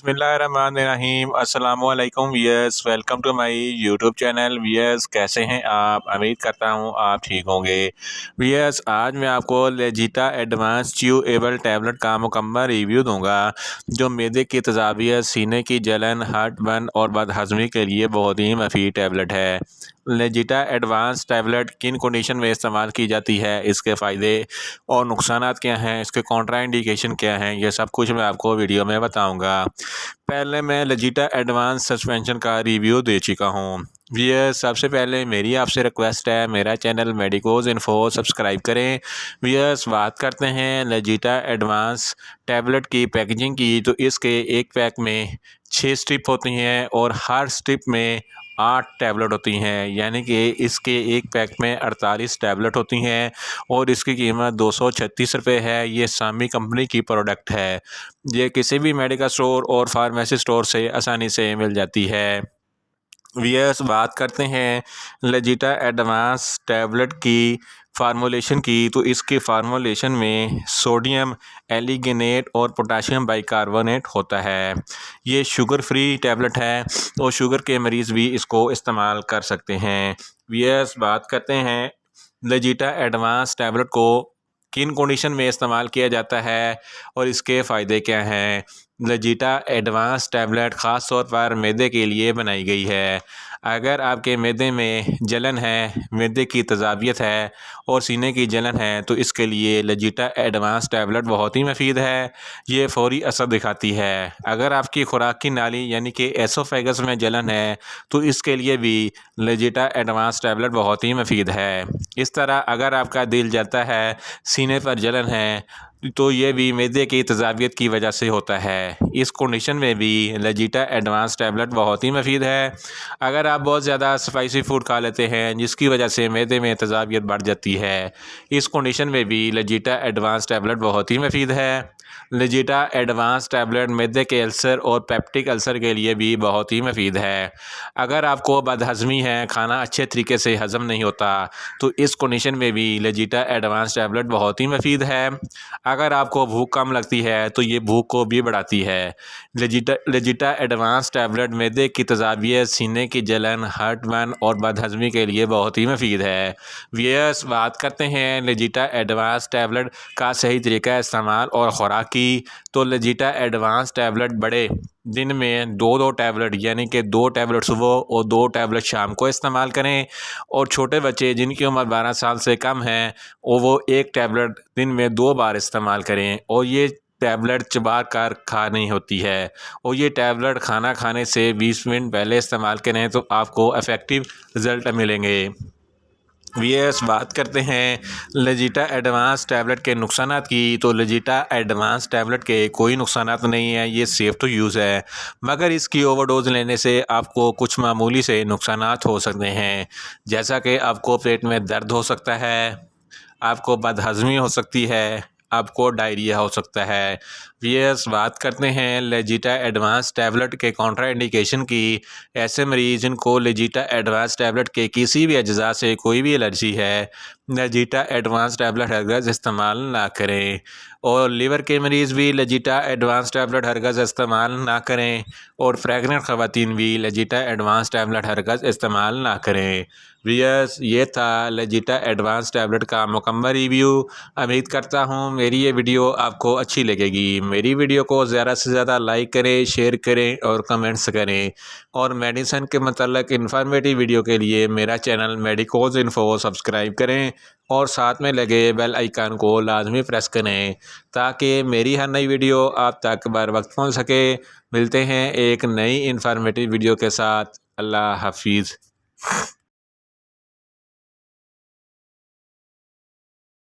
बिस्मिल्लाहिर्रहमानिर्रहीम अस्सलामुअलैकुम viewers, welcome to my YouTube channel. Viewers, कैसे हैं आप? उम्मीद करता हूं आप ठीक होंगे। वियर्स, आज मैं आपको लेजिटा एडवांस च्यूएबल टैबलेट का मुकम्मल रिव्यू दूंगा, जो मैदे की तेज़ाबियत, सीने की जलन, हार्ट बर्न और बदहज़मी के लिए बहुत ही मुफीद टैबलेट है। लेजिटा एडवांस टैबलेट किन कंडीशन में इस्तेमाल की जाती है, इसके फ़ायदे और नुकसानात क्या हैं, इसके कॉन्ट्रा इंडिकेशन क्या हैं, ये सब कुछ मैं आपको वीडियो में बताऊंगा। पहले मैं लेजिटा एडवांस सस्पेंशन का रिव्यू दे चुका हूँ। वियर्स, सबसे पहले मेरी आपसे रिक्वेस्ट है, मेरा चैनल मेडिकोज इन्फो सब्सक्राइब करें। वियर्स, बात करते हैं लेजिटा एडवांस टैबलेट की पैकेजिंग की, तो इसके एक पैक में 6 स्ट्रिप होती हैं और हर स्ट्रिप में 8 टैबलेट होती हैं, यानी कि इसके एक पैक में 48 टैबलेट होती हैं और इसकी कीमत 236 रुपये है। ये सामी कंपनी की प्रोडक्ट है। ये किसी भी मेडिकल स्टोर और फार्मेसी स्टोर से आसानी से मिल जाती है। वियर्स, बात करते हैं लेजिटा एडवांस टैबलेट की फार्मूलेशन की, तो इसके फार्मूलेशन में सोडियम एलिगिनेट और पोटाशियम बाइकार्बोनेट होता है। ये शुगर फ्री टैबलेट है और शुगर के मरीज़ भी इसको इस्तेमाल कर सकते हैं। वियर्स, बात करते हैं लेजिटा एडवांस टैबलेट को किन कंडीशन में इस्तेमाल किया जाता है और इसके फ़ायदे क्या हैं। लेजिटा एडवांस टैबलेट ख़ास तौर पर मैदे के लिए बनाई गई है। अगर आपके मैदे में जलन है, मैदे की तेज़ाबियत है और सीने की जलन है, तो इसके लिए लेजिटा एडवांस टैबलेट बहुत ही मुफीद है। ये फ़ौरी असर दिखाती है। अगर आपकी खुराक की नाली यानी कि एसोफेगस में जलन है, तो इसके लिए भी लेजिटा एडवांस टैबलेट बहुत ही मुफीद है। इस तरह अगर आपका दिल जलता है, सीने पर जलन है, तो ये भी मैदे की तेज़ाबियत की वजह से होता है। इस कंडीशन में भी लेजिटा एडवांस टैबलेट बहुत ही मुफीद है। अगर आप बहुत ज़्यादा स्पाइसी फूड खा लेते हैं, जिसकी वजह से मैदे में तेज़ाबियत बढ़ जाती है, इस कंडीशन में भी लेजिटा एडवांस टैबलेट बहुत ही मुफीद है। लेजिटा एडवांस टैबलेट मैदे के अल्सर और पेप्टिक अल्सर के लिए भी बहुत ही मुफीद है। अगर आपको बदहज़मी है, खाना अच्छे तरीके से हज़म नहीं होता, तो इस कंडीशन में भी लेजिटा एडवांस टैबलेट बहुत ही मुफीद है। अगर आपको भूख कम लगती है, तो ये भूख को भी बढ़ाती है। लेजिटा एडवांस टैबलेट मैदे की तेज़ाबियत, सीने की जलन, हार्ट बर्न और बदहज़मी के लिए बहुत ही मुफीद है। वियर्स, बात करते हैं लेजिटा एडवांस टैबलेट का सही तरीका इस्तेमाल और खुराक की, तो लेजिटा एडवांस टैबलेट बड़े दिन में 2-2 टैबलेट यानी कि 2 टैबलेट सुबह और 2 टैबलेट शाम को इस्तेमाल करें, और छोटे बच्चे जिनकी उम्र 12 साल से कम है और वो 1 टैबलेट दिन में 2 बार इस्तेमाल करें। और ये टैबलेट चबा कर खानी होती है और ये टैबलेट खाना खाने से 20 मिनट पहले इस्तेमाल करें, तो आपको इफ़ेक्टिव रिज़ल्ट मिलेंगे। वियर्स, बात करते हैं लेजिटा एडवांस टैबलेट के नुकसानात की, तो लेजिटा एडवांस टैबलेट के कोई नुकसानात नहीं है। ये सेफ़ टू यूज़ है, मगर इसकी ओवरडोज लेने से आपको कुछ मामूली से नुकसानात हो सकते हैं, जैसा कि आपको पेट में दर्द हो सकता है, आपको बदहज़मी हो सकती है, आपको डायरिया हो सकता है। वियर्स, बात करते हैं लेजिटा एडवांस टैबलेट के कॉन्ट्रा इंडिकेशन की। ऐसे मरीज़ जिनको लेजिटा एडवांस टैबलेट के किसी भी अज्जा से कोई भी एलर्जी है, लेजिटा एडवांस टैबलेट हरगज़ इस्तेमाल ना करें। और लीवर के मरीज़ भी लेजिटा एडवांस टैबलेट हरगज़ इस्तेमाल ना करें, और प्रेग्नेंट ख़वातीन भी लेजिटा एडवांस टैबलेट हरगज़ इस्तेमाल ना करें। वियर्स, ये था लेजिटा एडवांस टैबलेट का मुकम्मल रिव्यू। उम्मीद करता हूँ मेरी ये वीडियो आपको अच्छी लगेगी। मेरी वीडियो को ज़्यादा से ज़्यादा लाइक करें, शेयर करें और कमेंट्स करें। और मेडिसिन के मतलब इन्फॉर्मेटिव वीडियो के लिए मेरा चैनल मेडिकोज इन्फो सब्सक्राइब करें और साथ में लगे बेल आइकन को लाजमी प्रेस करें, ताकि मेरी हर नई वीडियो आप तक बर वक्त पहुँच सके। मिलते हैं एक नई इन्फॉर्मेटिव वीडियो के साथ। अल्लाह हाफिज़।